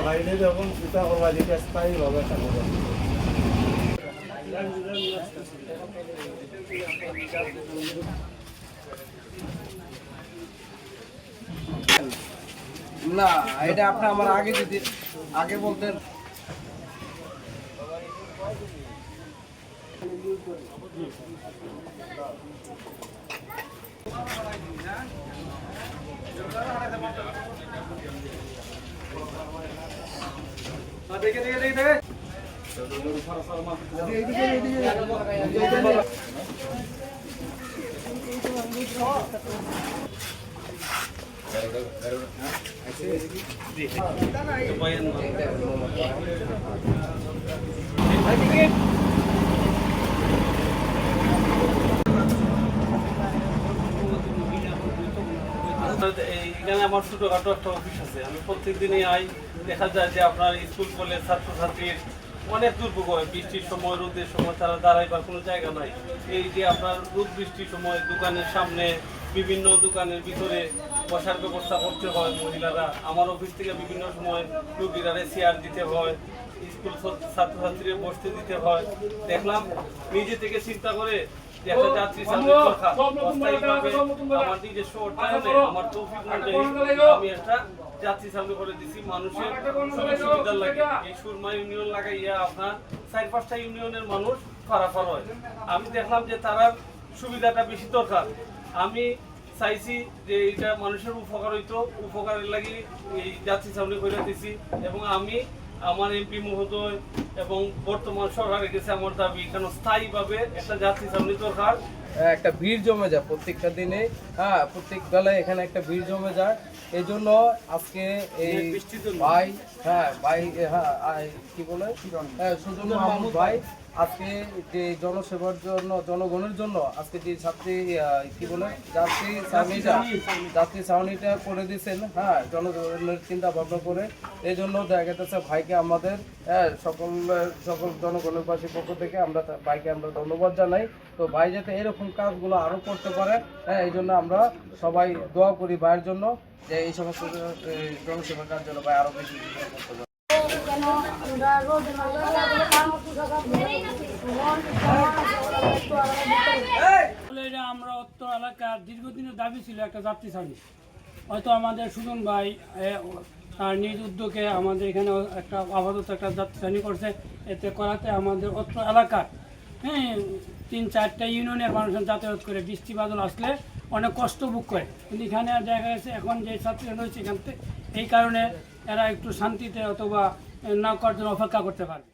বানাইলে যখন চিন্তা করবা যেটা স্থায়ীভাবে থাকবে। না এটা আপনি আমার আগে যদি আগে বলতেন। দেখে দেখে দেখে দেখে এখানে আমার ছোটখাটো একটা অফিস আছে। আমি প্রত্যেক দিনই আই, দেখা যায় যে আপনার স্কুল কলেজ ছাত্রছাত্রীর অনেক দুর্ভোগ হয়। বৃষ্টির সময়, রোদের সময় তারা দাঁড়াইবার কোনো জায়গা নাই। এই যে আপনার রোদ বৃষ্টির সময় দোকানের সামনে, বিভিন্ন দোকানের ভিতরে বসার ব্যবস্থা করতে হয় মহিলারা। আমার অফিস থেকে বিভিন্ন সময় রোগীরা চেয়ার দিতে হয়, স্কুল ছাত্রছাত্রীরা বসতে দিতে হয়। দেখলাম নিজে থেকে চিন্তা করে যে একটা যাত্রী আমার নিজস্ব অর্থায়নে আমার তৌফিক অনুযায়ী আমি একটা যাত্রী চালু করে দিছি মানুষের সুবিধা লাগে। এই সুরমা ইউনিয়ন লাগাইয়া আপনার 4-5টা ইউনিয়নের মানুষ পারাপার হয়। আমি দেখলাম যে তার সুবিধাটা বেশি দরকার। আমি চাইছি যে এটা মানুষের উপকার হইতো, উপকারের লাগি এই যাত্রী চালু করে দিছি। এবং আমি আমার এমপি মহোদয় এবং বর্তমান সরকারের কাছে আমার দাবি, কেন স্থায়ীভাবে একটা যাত্রী সামনে দরকার। একটা ভিড় জমে যায় প্রত্যেকটা দিনে, হ্যাঁ প্রত্যেক বেলায় এখানে একটা ভিড় জমে যায়। এই জন্য আজকে এই ভাই, হ্যাঁ ভাই, হ্যাঁ কি বলে, সুজন মাহমুদ ভাই আজকে যে জনসেবার জন্য, জনগণের জন্য আজকে যে ছাত্রী কি বলে যাত্রী ছাউনিটা করে দিয়েছেন, হ্যাঁ জনগণের চিন্তা ভাবনা করে। এই জন্য দেখা যাচ্ছে ভাইকে আমাদের সকল জনগণের পাশে পক্ষ থেকে আমরা ভাইকে আমরা ধন্যবাদ জানাই। তো ভাই যাতে এরকম কাজগুলো আরও করতে পারে, হ্যাঁ এই জন্য আমরা সবাই দোয়া করি ভাইয়ের জন্য, যে এই সমস্ত জনসেবার কাজ যেন ভাই আরও বেশি করতে পারে। আমরা উত্তর এলাকার দীর্ঘদিনের দাবি ছিল একটা যাত্রী ছাউনি। হয়তো আমাদের সুজন ভাই তার নিজ উদ্যোগে আমাদের এখানে একটা আপাতত একটা যাত্রী ছাউনি করছে। এতে করাতে আমাদের অত্র এলাকার 3-4টা ইউনিয়নের মানুষজন যাতায়াত করে, বৃষ্টি বাদল আসলে অনেক কষ্ট ভোগ করে। কিন্তু এখানে দেখা গেছে এখন যে ছাত্রীরা রয়েছে এখান থেকে, এই কারণে এরা একটু শান্তিতে অথবা না করার জন্য অপেক্ষা করতে পারবে।